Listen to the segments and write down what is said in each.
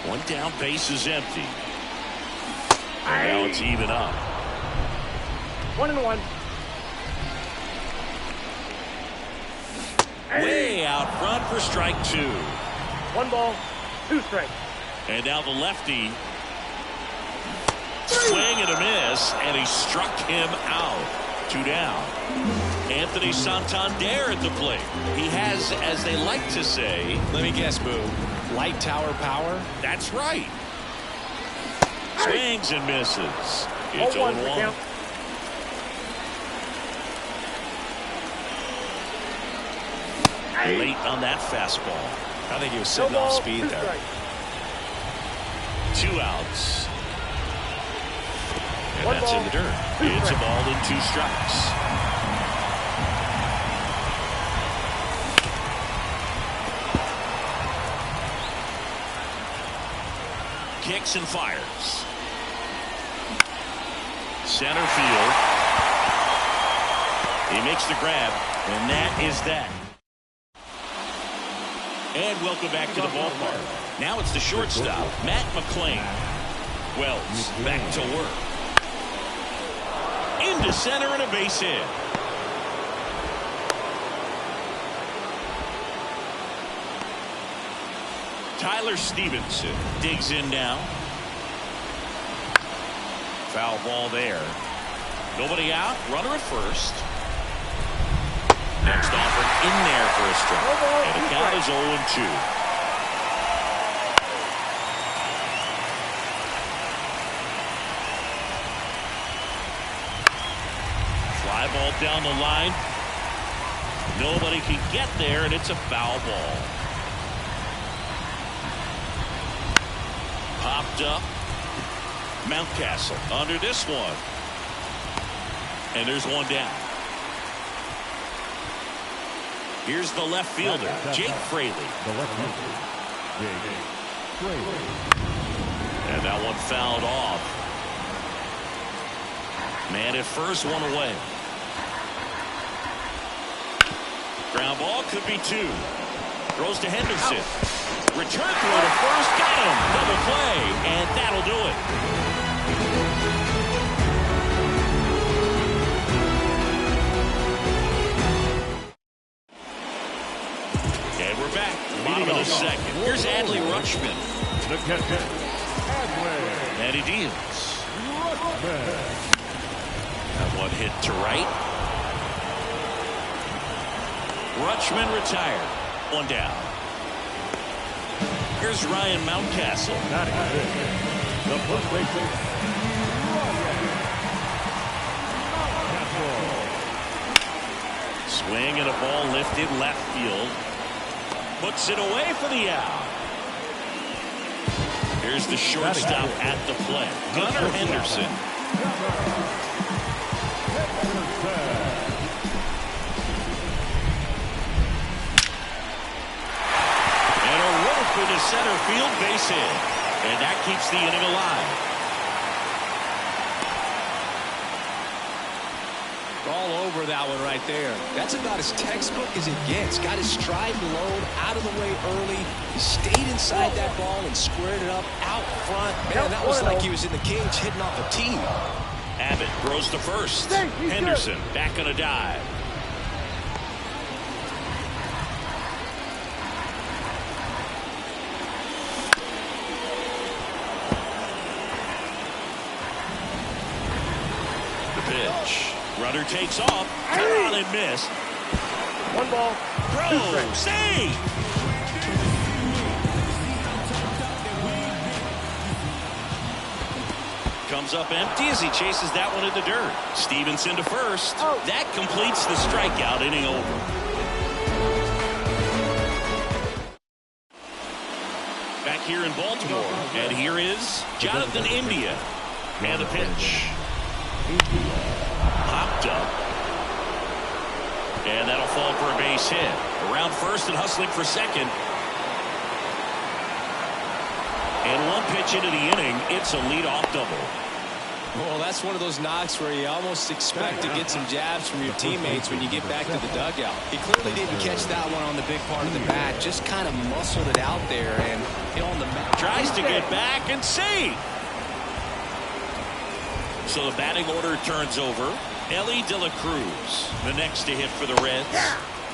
One down, base is empty. And now it's even up. 1-1. Way out front for strike 2. 1 ball, 2 strikes. And now the lefty. Swing and a miss, and he struck him out. 2 down. Anthony Santander at the plate. He has, as they like to say, let me guess, Boo, light tower power? That's right. Swings and misses. It's 0-1. Late on that fastball. I think he was sitting off speed there. 2 outs. And that's in the dirt. It's a ball and 2 strikes. Kicks and fires. Center field. He makes the grab, and that is that. And welcome back to the ballpark. Now it's the shortstop, Matt McClain. Wells back to work. Into center and a base hit. Tyler Stevenson digs in now. Foul ball there. Nobody out. Runner at first. Next offering in there for a strike. And the count is 0-2. Fly ball down the line. Nobody can get there, and it's a foul ball. Popped up. Mountcastle under this one. And there's one down. Here's the left fielder, Jake Fraley. And that one fouled off. Man at first, one away. Ground ball could be 2. Throws to Henderson. Return throw to first. Got him. Double play. And that'll do it. And we're back. Bottom of the second. Here's Adley Rutschman. And he deals. That one hit to right. Rutschman retired. One down. Here's Ryan Mountcastle. Swing and a ball lifted left field. Puts it away for the out. Here's the shortstop at the plate. Gunnar Henderson. To center field, base hit, and that keeps the inning alive. All over that one right there. That's about as textbook as it gets. Got his stride low, out of the way early. He stayed inside that ball and squared it up out front. Man, that was like he was in the cage hitting off a tee. Abbott throws to first. Henderson back on a dive. Pitch. Runner takes off. Come on and miss. 1 ball. Throw. Save. Comes up empty as he chases that one in the dirt. Stevenson to first. That completes the strikeout. Inning over. Back here in Baltimore. And here is Jonathan India. And the pitch. Popped up. And that'll fall for a base hit. Around first and hustling for second. And one pitch into the inning. It's a leadoff double. Well, that's one of those knocks where you almost expect to get some jabs from your teammates when you get back to the dugout. He clearly didn't catch that one on the big part of the bat, just kind of muscled it out there, and on the mat. Tries to get back and see. So the batting order turns over. Elly De La Cruz, the next to hit for the Reds.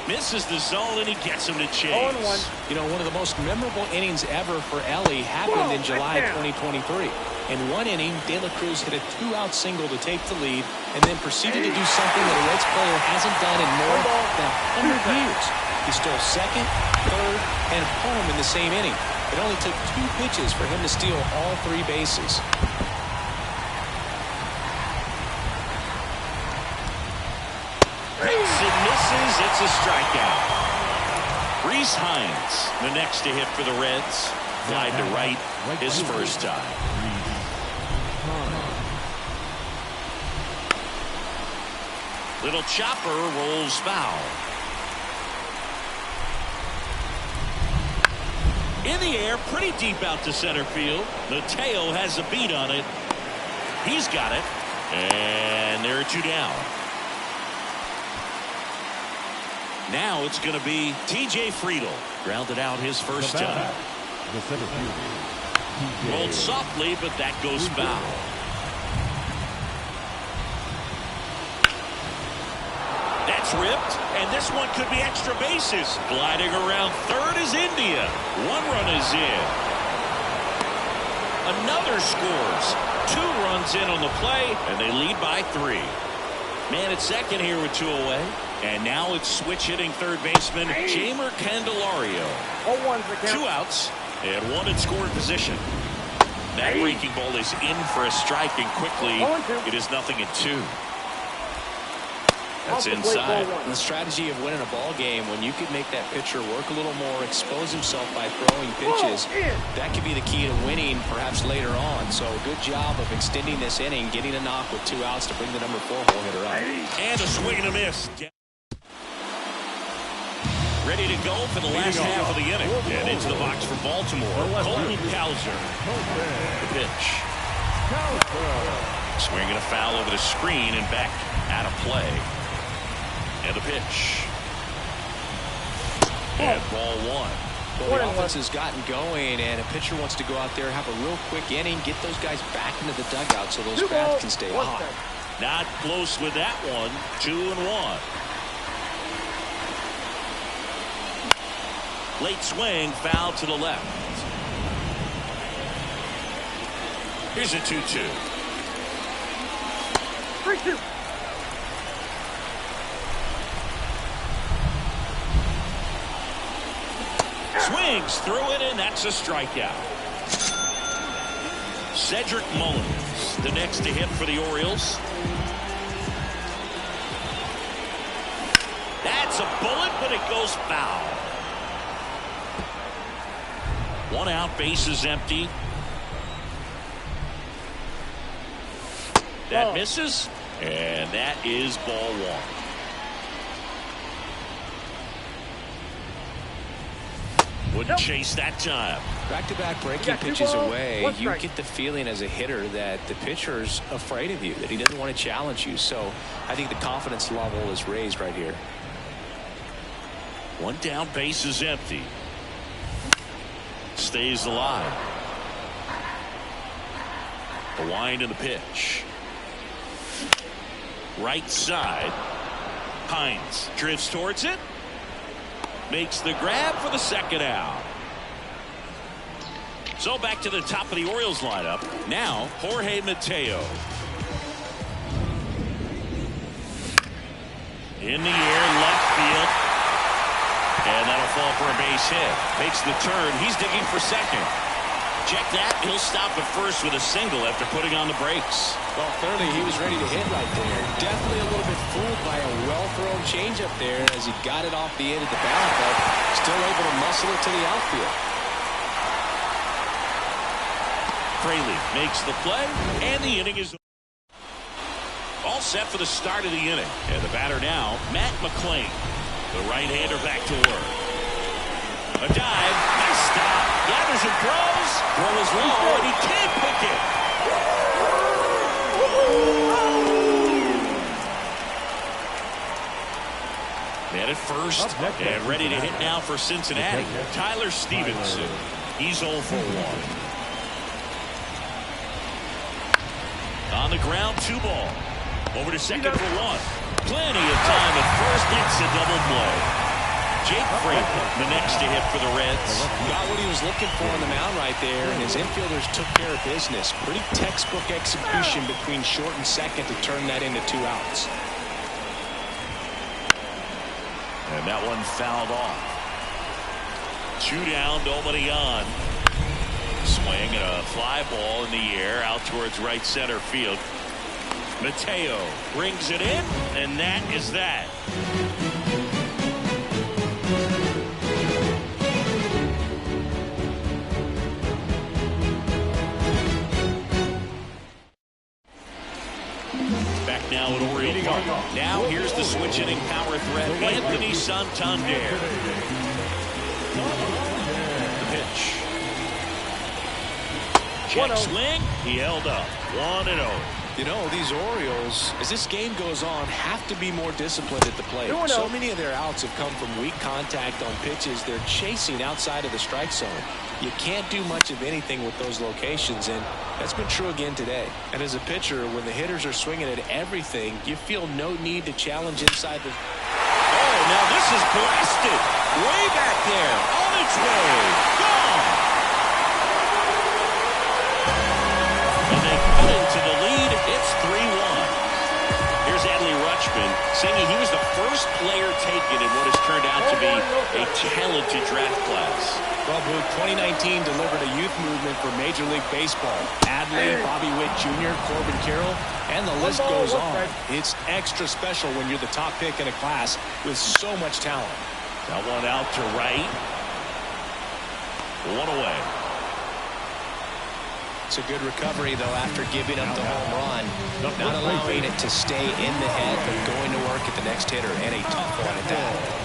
Misses the zone, and he gets him to chase. 0-1. You know, one of the most memorable innings ever for Elly happened in July 2023. In one inning, De La Cruz hit a 2-out single to take the lead and then proceeded to do something that a Reds player hasn't done in more than 100 years. He stole second, third, and home in the same inning. It only took 2 pitches for him to steal all 3 bases. And misses. It's a strikeout. Rhys Hines, the next to hit for the Reds. Fly to right his first time. Little chopper rolls foul. In the air, pretty deep out to center field. Mateo has a beat on it. He's got it. And there are 2 down. Now it's going to be T.J. Friedl. Grounded out his first time. The center fielder. Rolled softly, but that goes foul. That's ripped, and this one could be extra bases. Gliding around third is India. 1 run is in. Another scores. 2 runs in on the play, and they lead by 3. Man at second here with 2 away. And now it's switch hitting third baseman Jeimer Candelario. 0-1's the count. 2 outs and 1 in scoring position. That breaking ball is in for a strike, and quickly it is 0-2. That's inside. The strategy of winning a ball game, when you could make that pitcher work a little more, expose himself by throwing pitches, that could be the key to winning perhaps later on. So good job of extending this inning, getting a knock with 2 outs to bring the number 4 hole hitter up. And a swing and a miss. Ready to go for the last half of the inning. And into the box for Baltimore, Colton Cowser. The pitch. Swinging a foul over the screen and back out of play. And the pitch. And ball 1. Well, the offense has gotten going, and a pitcher wants to go out there, have a real quick inning, get those guys back into the dugout so those bats can stay hot. Not close with that one. 2-1. Late swing, foul to the left. Here's a 2-2. 3-2. Swings through it, and that's a strikeout. Cedric Mullins, the next to hit for the Orioles. That's a bullet, but it goes foul. 1 out, bases empty. That misses, and that is ball 1. Wouldn't chase that time. Back-to-back breaking pitches away, you get the feeling as a hitter that the pitcher's afraid of you, that he doesn't want to challenge you. So I think the confidence level is raised right here. 1 down, base is empty. Stays alive. The wind and the pitch. Right side. Hines drifts towards it. Makes the grab for the 2nd out. So back to the top of the Orioles lineup. Now Jorge Mateo. In the air, left field. And that'll fall for a base hit. Makes the turn. He's digging for second. Check that. He'll stop at first with a single after putting on the brakes. Well, clearly he was ready to hit right there. Definitely a little bit fooled by a well-thrown changeup there as he got it off the end of the bat, but still able to muscle it to the outfield. Fraley makes the play, and the inning is all set for the start of the inning. And the batter now, Matt McClain. The right-hander back to work. A dive, nice stop. Gathers and throws. Throw is low, and he can't pick it. at first and ready to hit now for Cincinnati. Tyler Stevenson. He's 0 for 1. On the ground, 2 ball. Over to second for 1. Plenty of time at first. It's a double play. Jake Franklin, the next to hit for the Reds. Got what he was looking for on the mound right there, and his infielders took care of business. Pretty textbook execution between short and second to turn that into 2 outs. And that one fouled off. 2 down, nobody on. Swing and a fly ball in the air out towards right center field. Mateo brings it in, and that is that. Back now at Oriole Park. Now here's the switch inning power threat, Anthony Santander. The pitch. Check swing. He held up. 1-0. You know, these Orioles, as this game goes on, have to be more disciplined at the plate. So many of their outs have come from weak contact on pitches they're chasing outside of the strike zone. You can't do much of anything with those locations, and that's been true again today. And as a pitcher, when the hitters are swinging at everything, you feel no need to challenge inside the... Oh, now this is blasted. Way back there. On its way. Gone. And they cut into the lead. It's 3-1. Here's Adley Rutschman singing he was the first player taken in what has turned out to be a talented draft class. Well, Boog, 2019 delivered a youth movement for Major League Baseball. Adley, Bobby Witt Jr., Corbin Carroll, and the list goes on. It's extra special when you're the top pick in a class with so much talent. That one out to right. 1 away. It's a good recovery, though, after giving up the home run. Not allowing it to stay in the head, but going to work at the next hitter, and a tough one at that.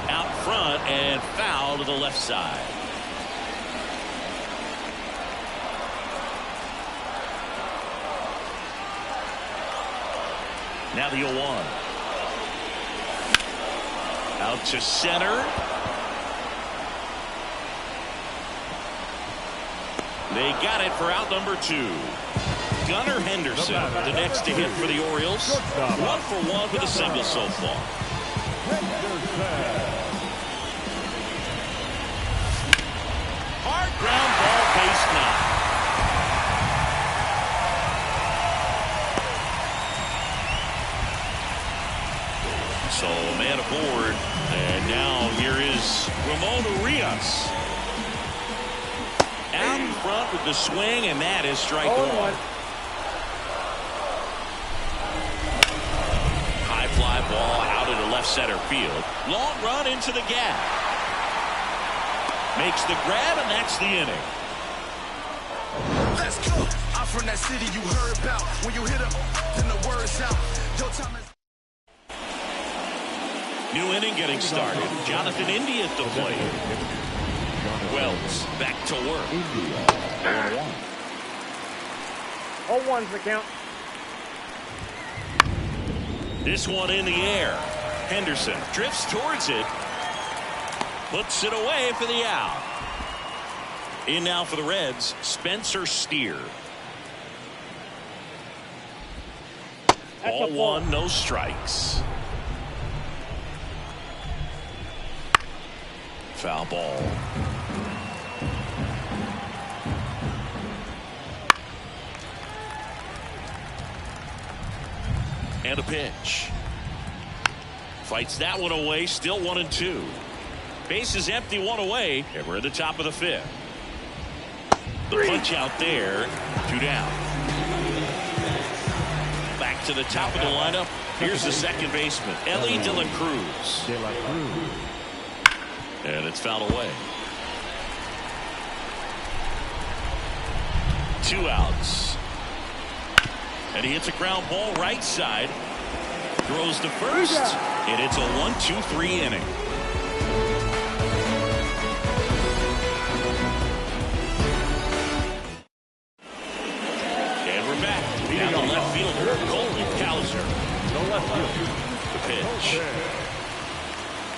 Out front and foul to the left side. Now the 0-1. Out to center. They got it for out number 2. Gunnar Henderson, the next to hit for the Orioles. 1 for 1 with a single so far. Hard ground ball, base knock. So a man aboard, and now here is Ramon Urias. Out in front with the swing, and that is strike 1. High fly ball out into left center field. Long run into the gap. Makes the grab, and that's the inning. Let's go. I'm from that city you heard about. When you hit up, then the word's out. Your time is... New inning getting started. Jonathan India at the plate. Wells back to work. 0-1's the count. This one in the air. Henderson drifts towards it. Puts it away for the out. In now for the Reds, Spencer Steer. Ball 1, no strikes. Foul ball. And a pitch. Fights that one away, still 1-2. Base is empty, 1 away, and we're at the top of the 5th. The punch out there, 2 down. Back to the top of the lineup. Here's the second baseman, Elly De La Cruz. And it's fouled away. 2 outs. And he hits a ground ball right side. Throws to first. And it's a 1-2-3 inning. And we're back. Now the left fielder, Colton Cowser. The left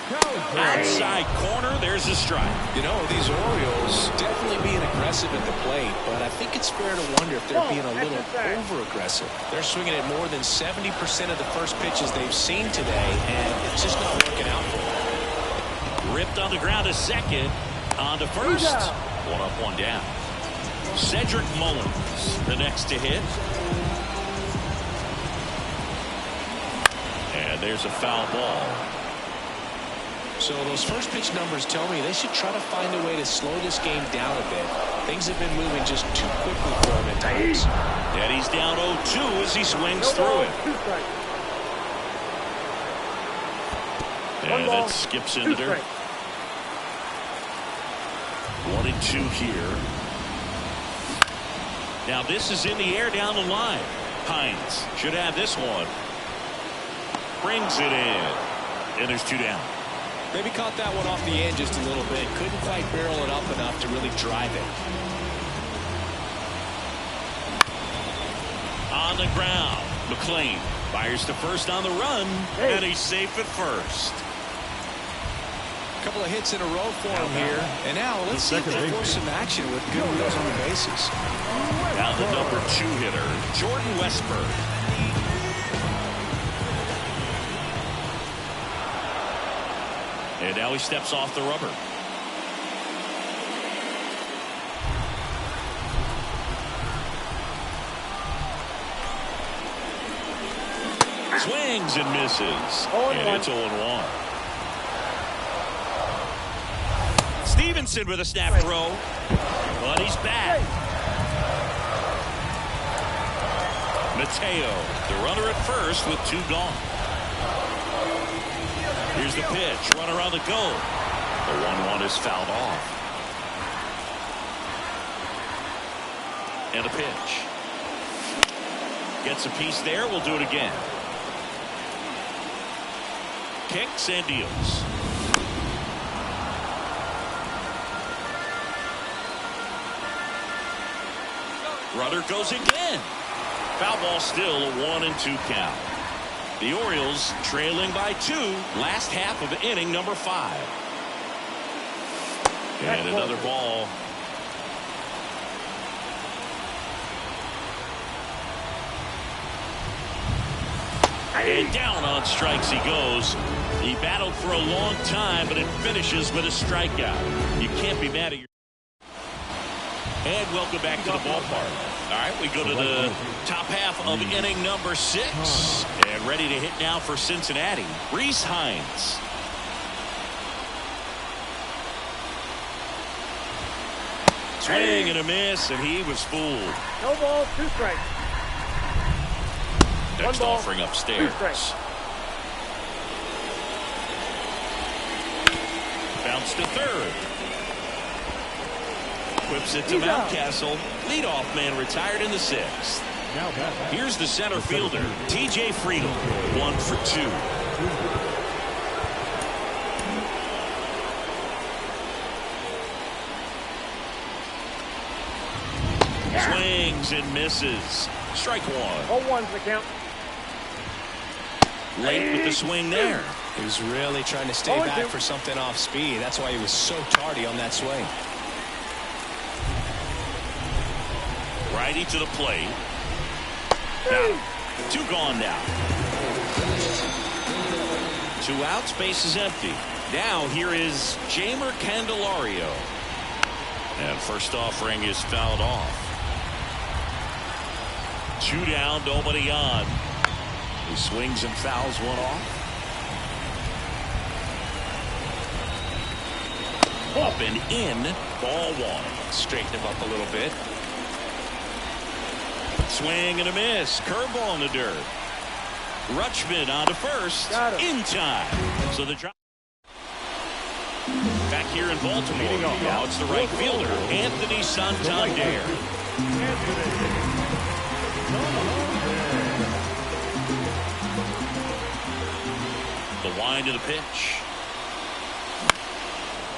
Outside corner, there's a strike. You know, these Orioles definitely being aggressive at the plate, but I think it's fair to wonder if they're being a little over-aggressive. They're swinging at more than 70% of the first pitches they've seen today, and it's just not working out for them. Ripped on the ground to second, on to first. One up, one down. Cedric Mullins, the next to hit. And there's a foul ball. So those first pitch numbers tell me they should try to find a way to slow this game down a bit. Things have been moving just too quickly for him at times. And he's down 0-2 as he swings through it. And that skips into dirt. 1-2 here. Now this is in the air down the line. Hines should have this one. Brings it in. And there's 2 down. Maybe caught that one off the end just a little bit. Couldn't quite barrel it up enough to really drive it. On the ground, McClain fires to first on the run, and he's safe at first. A couple of hits in a row for him here. And now let's see if they force some action with good wheels on the bases. Now the number 2 hitter, Jordan Westburg. And now he steps off the rubber. Swings and misses. And it's 0-1. Stevenson with a snap throw. But he's back. Mateo, the runner at first with 2 gone. Here's the pitch. Runner on the go. The 1-1 is fouled off. And the pitch. Gets a piece there. We'll do it again. Kicks and deals. Runner goes again. Foul ball, still a 1-2 count. The Orioles trailing by 2, last half of inning number 5. And another ball. And down on strikes he goes. He battled for a long time, but it finishes with a strikeout. You can't be mad at your... And welcome back to the ballpark. All right, we go to the top half of inning number 6. And ready to hit now for Cincinnati, Rhys Hines. Swing and a miss, and he was fooled. No balls, 2 strikes. Next offering upstairs. Bounce to third. Whips it to Mountcastle. Leadoff man retired in the 6th. Here's the center fielder, T.J. Friedl, 1 for 2. Swings and misses. Strike 1. 0-1's the count. Late with the swing there. He was really trying to stay back for something off speed. That's why he was so tardy on that swing. Righty to the plate. Now, 2 gone now. 2 outs, base is empty. Now here is Jeimer Candelario. And first offering is fouled off. 2 down, nobody on. He swings and fouls one off. Up and in, ball 1. Straighten him up a little bit. Swing and a miss. Curveball in the dirt. Rutschman on to first. In time. So the drop. Back here in Baltimore. Now it's the right fielder, Anthony Santander. The wind of the pitch.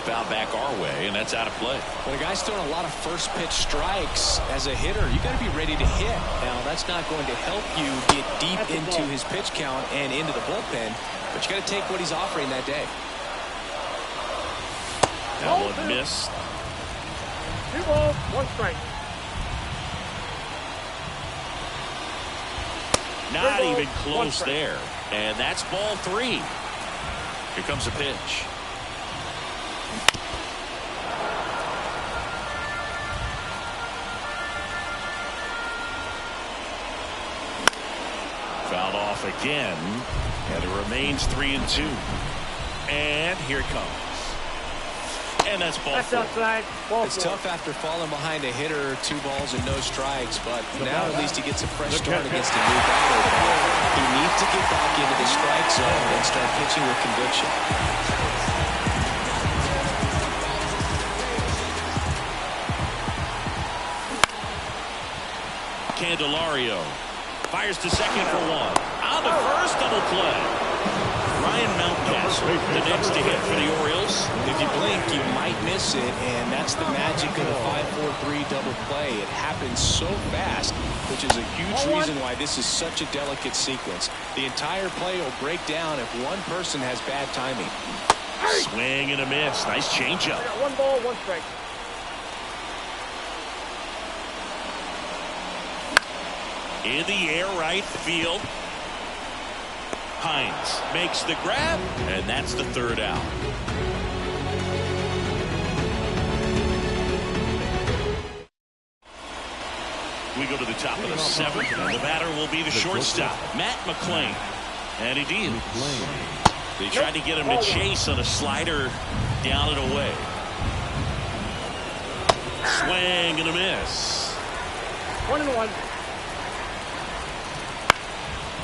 Foul back our way, and that's out of play. When a guy's throwing a lot of first pitch strikes as a hitter, you got to be ready to hit. Now, that's not going to help you get deep into his pitch count and into the bullpen, but you got to take what he's offering that day. That one missed. 2 balls, 1 strike. Not 3 balls, even 1 close strike. there. And that's ball 3. Here comes a pitch. Fouled off again, and it remains 3-2. And here it comes. And that's ball That's 4. outside. Ball It's 4. tough after falling behind a hitter, 2 balls and no strikes, but now at least he gets a fresh start against a new batter. He needs to get back into the strike zone and start pitching with conviction. Candelario fires to second for 1. On the first, double play. Ryan Mountcastle, the next to hit for the Orioles. If you blink, you might miss it, and that's the magic of the 5-4-3 double play. It happens so fast, which is a huge reason why this is such a delicate sequence. The entire play will break down if one person has bad timing. Swing and a miss. Nice changeup. I got 1 ball, 1 strike. In the air, right field. Hines makes the grab, and that's the 3rd out. We go to the top of the 7th, and the batter will be the shortstop, Matt McClain. And he deals. They tried to get him to chase on a slider down and away. Swing and a miss. 1-1.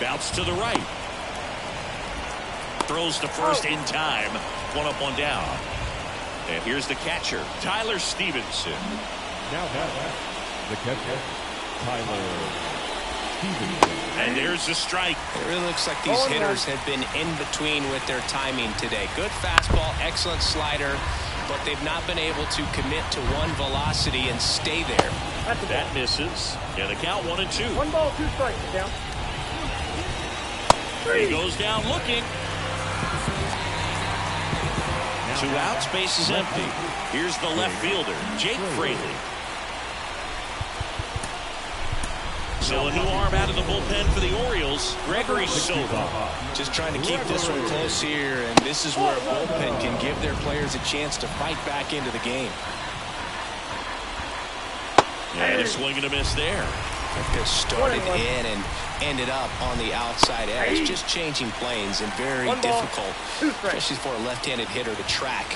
Bounce to the right. Throws to first in time. 1 up, 1 down. And here's the catcher, Tyler Stevenson. Now the catcher, Tyler Stevenson. And there's the strike. It really looks like these hitters have been in between with their timing today. Good fastball, excellent slider, but they've not been able to commit to one velocity and stay there. That's a ball. That misses. And the count 1-2. 1 ball, 2 strikes. Down. He goes down looking. 2 outs, base is empty. Here's the left fielder, Jake Fraley. So a new arm out of the bullpen for the Orioles, Gregory Soto. Just trying to keep this one close here, and this is where a bullpen can give their players a chance to fight back into the game. And a swing and a miss there. It started in and ended up on the outside edge, just changing planes and very 1 ball, difficult, 2 strikes. especially for a left-handed hitter to track.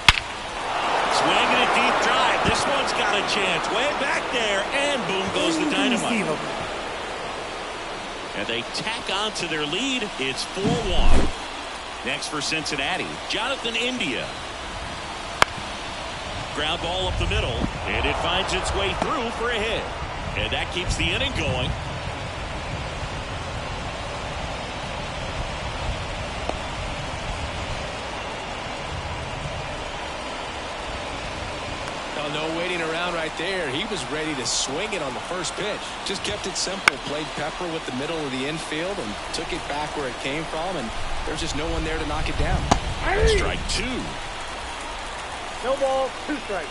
Swing and a deep drive. This one's got a chance. Way back there, and boom goes the dynamite. And they tack on to their lead. It's 4-1. Next for Cincinnati, Jonathan India. Ground ball up the middle, and it finds its way through for a hit. And that keeps the inning going. No waiting around right there. He was ready to swing it on the first pitch. Just kept it simple. Played pepper with the middle of the infield and took it back where it came from. And there's just no one there to knock it down. Strike 2. No ball, 2 strikes.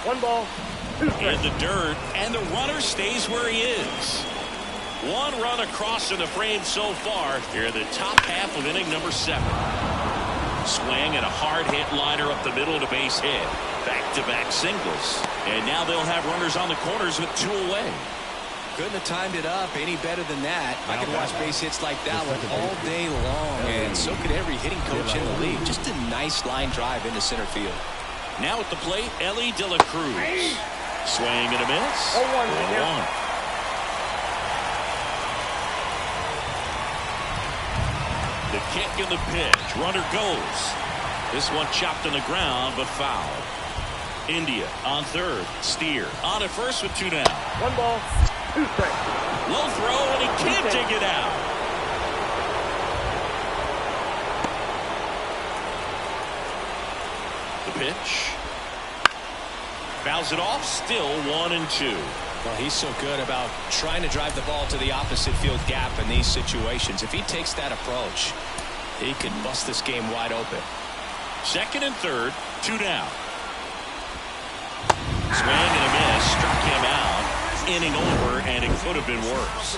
1 ball, 2 strikes. In the dirt, and the runner stays where he is. 1 run across in the frame so far here in the top half of inning number 7. Swing and a hard hit liner up the middle to base hit. Back-to-back singles. And now they'll have runners on the corners with 2 away. Couldn't have timed it up any better than that. I could watch base hits like that one all day long, and so could every hitting coach in the league. Just a nice line drive into center field. Now at the plate, Ellie De La Cruz. Swing and a miss. 0-1. 1-1. The kick and the pitch. Runner goes. This one chopped on the ground, but foul. India on third. Steer on at first with 2 down. 1 ball, 2 strikes. Low throw, and he can't dig it out. The pitch. Fouls it off. Still 1-2. Well, he's so good about trying to drive the ball to the opposite field gap in these situations. If he takes that approach, he could bust this game wide open. Second and third, 2 down. Swing and a miss, struck him out. Inning over, and it could have been worse.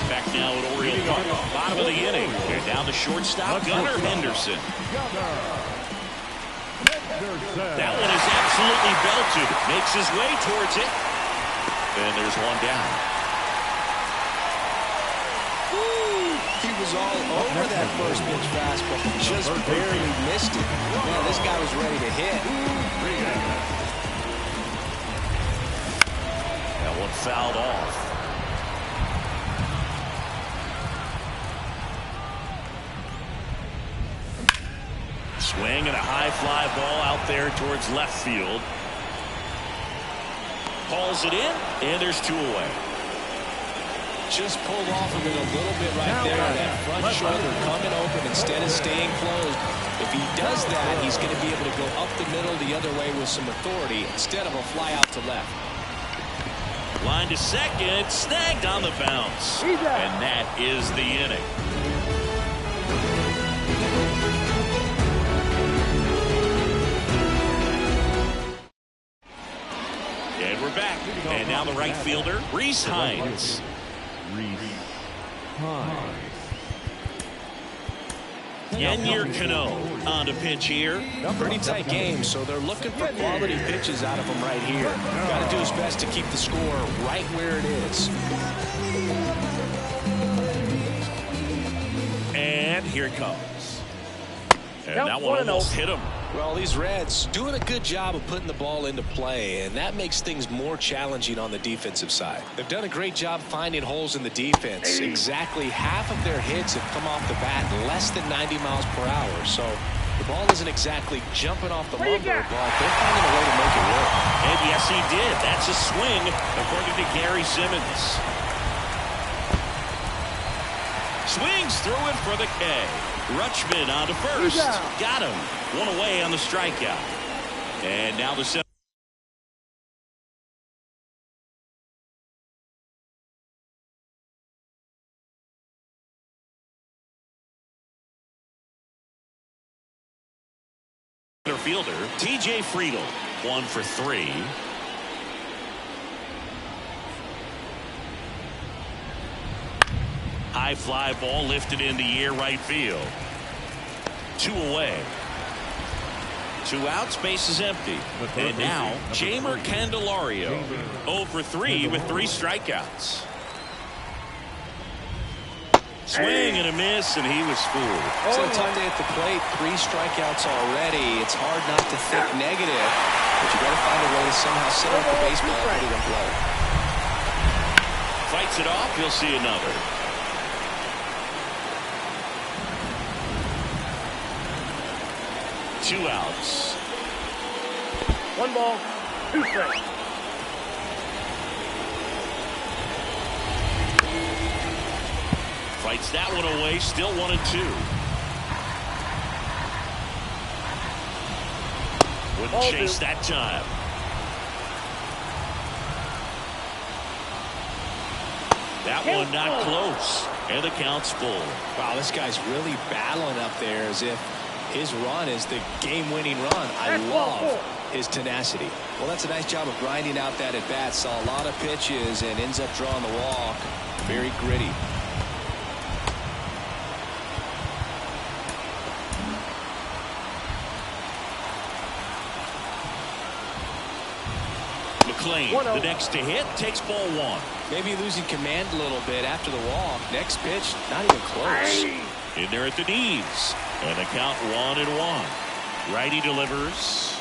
Back now at Oriole Park, bottom of the inning. And down the shortstop, Gunnar Henderson. That one is absolutely belted. Makes his way towards it. And there's one down. He was all over that first pitch fastball. Just barely missed it. Man, this guy was ready to hit. That one fouled off. Swing and a high fly ball out there towards left field. Hauls it in, and there's 2 away. Just pulled off of it a little bit right there. That front shoulder coming open instead of staying closed. If he does that, he's going to be able to go up the middle the other way with some authority instead of a fly out to left. Line to second, snagged on the bounce. And that is the inning. And we're back. And now the right fielder, Rhys Hines. Yennier Cano on to pitch here. Pretty tight game, so they're looking for quality pitches out of him right here. Got to do his best to keep the score right where it is. And here it comes. And that one almost hit him. Well, these Reds doing a good job of putting the ball into play, and that makes things more challenging on the defensive side. They've done a great job finding holes in the defense. Exactly half of their hits have come off the bat less than 90 miles per hour, so the ball isn't exactly jumping off the lumber, but they're finding a way to make it work. And yes, he did. That's a swing, according to Gary Simmons. Swings through it for the K. Rutschman on to first. Got him. 1 away on the strikeout. And now the center fielder, TJ Friedl. 1 for 3. High fly ball lifted in the air right field. 2 away. 2 outs, base is empty. And now Jeimer Candelario 0 for 3 with 3 strikeouts. Swing and a miss, and he was fooled. So a tough day at the plate. 3 strikeouts already. It's hard not to think negative, but you got to find a way to somehow set up the baseball and put it in play. Fights it off. You'll see another. Two outs. 1 ball, 2 strikes. Fights that one away. Still 1 and 2. Wouldn't chase that time. That one not close. And the count's full. Wow, this guy's really battling up there as if his run is the game-winning run. I love his tenacity. Well, that's a nice job of grinding out that at-bat. Saw a lot of pitches and ends up drawing the walk. Very gritty. McLean, the next to hit, takes ball 1. Maybe losing command a little bit after the walk. Next pitch, not even close. In there at the knees. And the count 1-1. Righty delivers.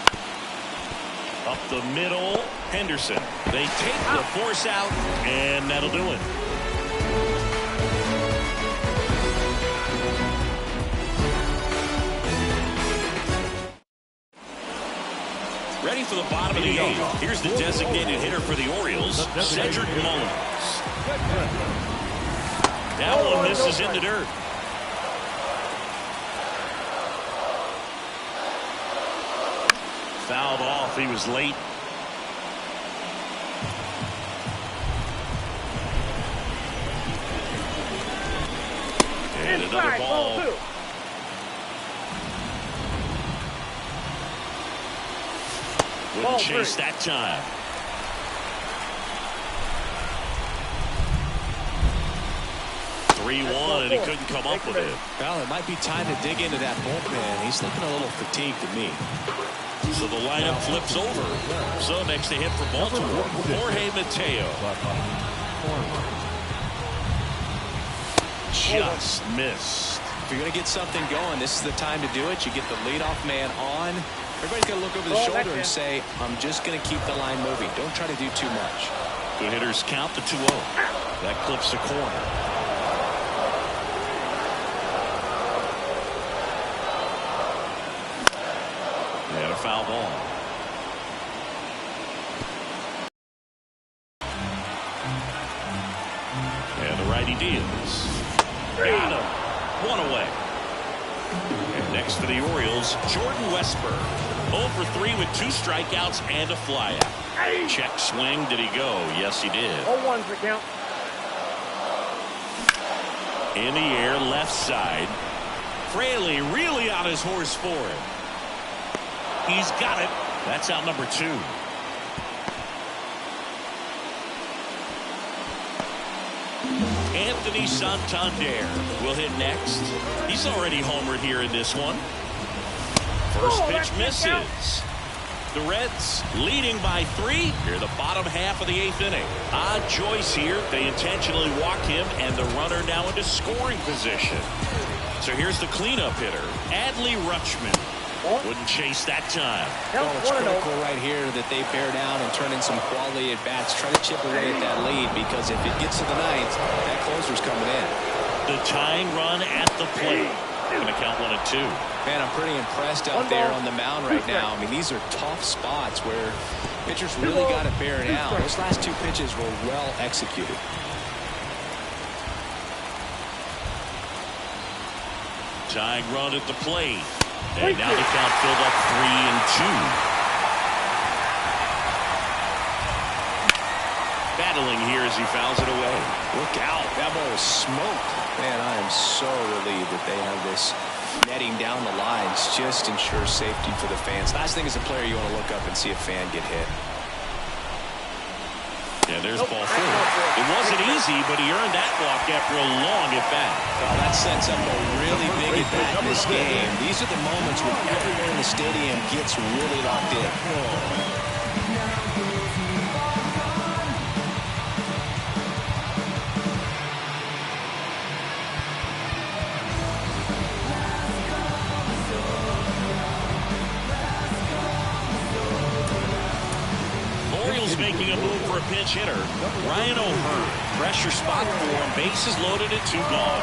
Up the middle. Henderson. They take the force out, and that'll do it. Ready for the bottom of the 8th. Here's the designated hitter for the Orioles, Cedric Mullins. That one misses in the dirt. Fouled off. He was late. And another Inside, ball. 2. Wouldn't Ball chase 3. that time. That's 3-1, and he couldn't come up with it. Well, it might be time to dig into that bullpen. He's looking a little fatigued to me. So the lineup flips over. So next to hit for Baltimore, Jorge Mateo. Just missed. If you're going to get something going, this is the time to do it. You get the leadoff man on. Everybody's going to look over the shoulder and say, I'm just going to keep the line moving. Don't try to do too much. Good hitters count the 2-0. That clips the corner. And a foul ball. And the righty deals. Got him. 1 away. And next for the Orioles, Jordan Westburg. 0 for 3 with 2 strikeouts and a flyout. Check swing. Did he go? Yes, he did. 0-1's the count. In the air, left side. Fraley really on his horse for it. He's got it. That's out number 2. Anthony Santander will hit next. He's already homered here in this one. First pitch misses. The Reds leading by 3 here in the bottom half of the 8th inning. Odd choice here. They intentionally walk him, and the runner now into scoring position. So here's the cleanup hitter, Adley Rutschman. Wouldn't chase that time. Well, it's critical right here that they bear down and turn in some quality at bats. Try to chip away at that lead, because if it gets to the 9th, that closer's coming in. The tying run at the plate. Going to count 1 and 2. Man, I'm pretty impressed out there on the mound right now. I mean, these are tough spots where pitchers really got to bear down. Those last 2 pitches were well executed. Tying run at the plate. And now the count filled up 3 and 2. Battling here as he fouls it away. Look out. That ball was smoked. Man, I am so relieved that they have this netting down the lines. Just ensures safety for the fans. Last thing as a player, you want to look up and see a fan get hit. Yeah, there's ball 4. It wasn't easy, but he earned that walk after a long at-bat. Well, that sets up a really big at-bat in this game. These are the moments when everyone in the stadium gets really locked in. Making a move for a pinch hitter, Ryan O'Hearn. Pressure spot for him. Bases loaded and 2 gone.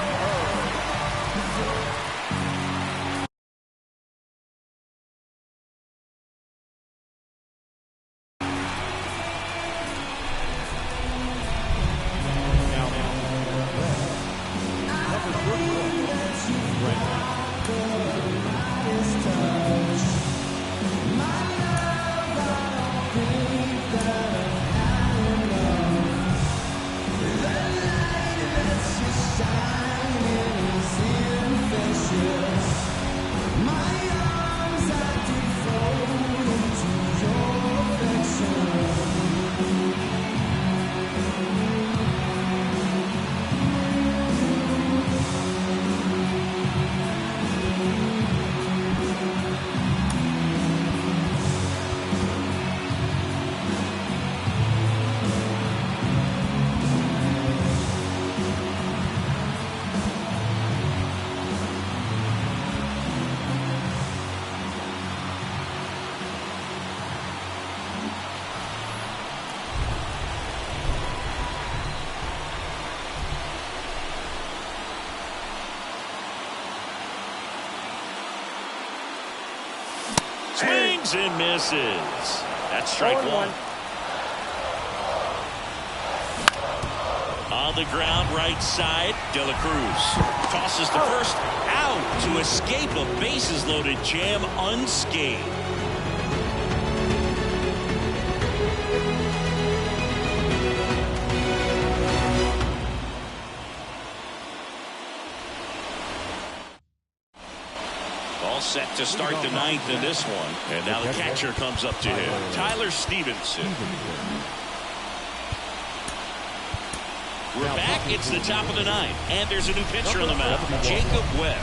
Swings and misses. That's strike 1. On the ground, right side, De La Cruz tosses to first, out to escape a bases-loaded jam unscathed. All set to start the ninth in this one. And now the catcher comes up to him. Tyler Stevenson. We're back. It's the top of the ninth. And there's a new pitcher on the mound. Jacob Webb.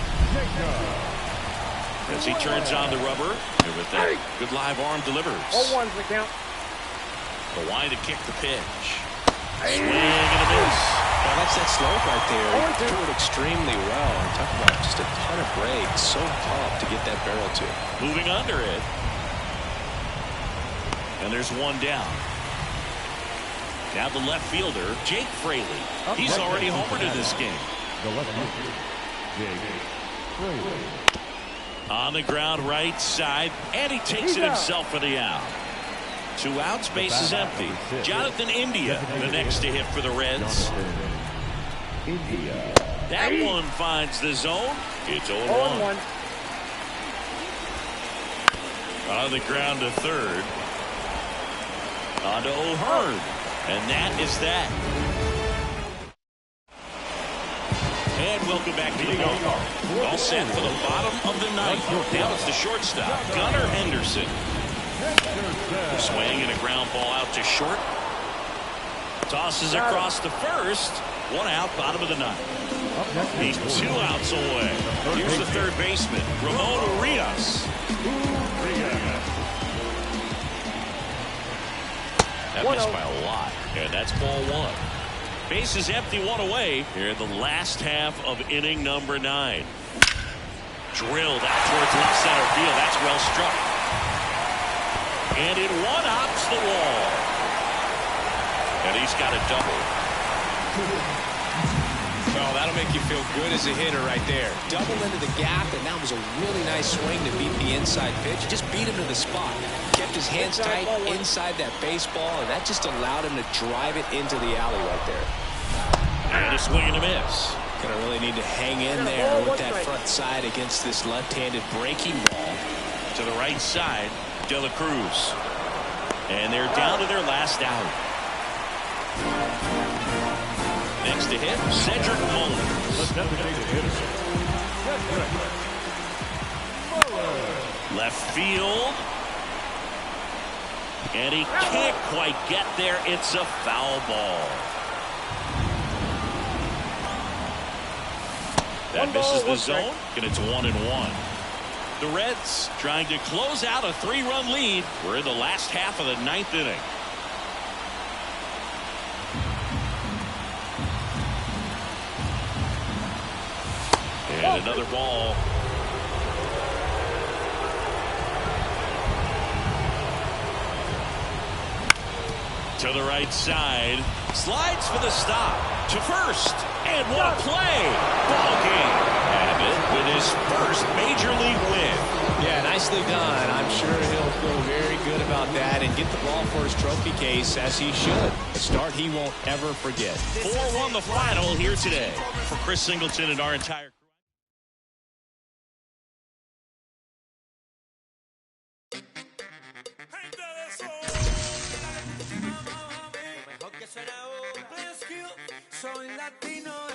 As he turns on the rubber. And with that good live arm delivers. 0-1's the count. The line to kick the pitch. Swing and a miss. Well, that's that slope right there. He threw it extremely well. I'm talking about just a ton of break. So tough to get that barrel to. Moving under it. And there's one down. Now the left fielder, Jake Fraley. He's already homered in this game. The left fielder, Jake Fraley. On the ground right side. And he takes it himself for the out. 2 outs, base is empty. Jonathan India, the next to hit for the Reds. That one finds the zone. It's 0-1. On the ground to third. On to O'Hearn. And that is that. And welcome back to the ballpark. All set for the bottom of the ninth. Now it's the shortstop, Gunnar Henderson. Swing and a ground ball out to short. Tosses across to first. 1 out, bottom of the ninth. He's 2 outs away. Here's the third baseman, Ramon Urias. That missed by a lot, and that's ball 1. Base is empty, 1 away here in the last half of inning number 9. Drilled out towards left center field. That's well struck. And it one-hops the wall. And he's got a double. Well, that'll make you feel good as a hitter right there. Double into the gap, and that was a really nice swing to beat the inside pitch. Just beat him to the spot. Kept his hands tight inside that baseball, and that just allowed him to drive it into the alley right there. And a swing and a miss. Gonna really need to hang in there with that front side against this left-handed breaking ball. To the right side, De La Cruz. And they're down to their last out. Next to hit, Cedric Mullins. Left field. And he can't quite get there. It's a foul ball. That misses the zone, and it's 1-1. The Reds trying to close out a 3-run lead. We're in the last half of the 9th inning. And another ball. To the right side. Slides for the stop. To first. And what a play. Ball game. Abbott with his first major league win. Yeah, nicely done. I'm sure he'll feel very good about that and get the ball for his trophy case, as he should. A start he won't ever forget. 4-1 the final here today. For Chris Singleton and our entire crew. Soy latino.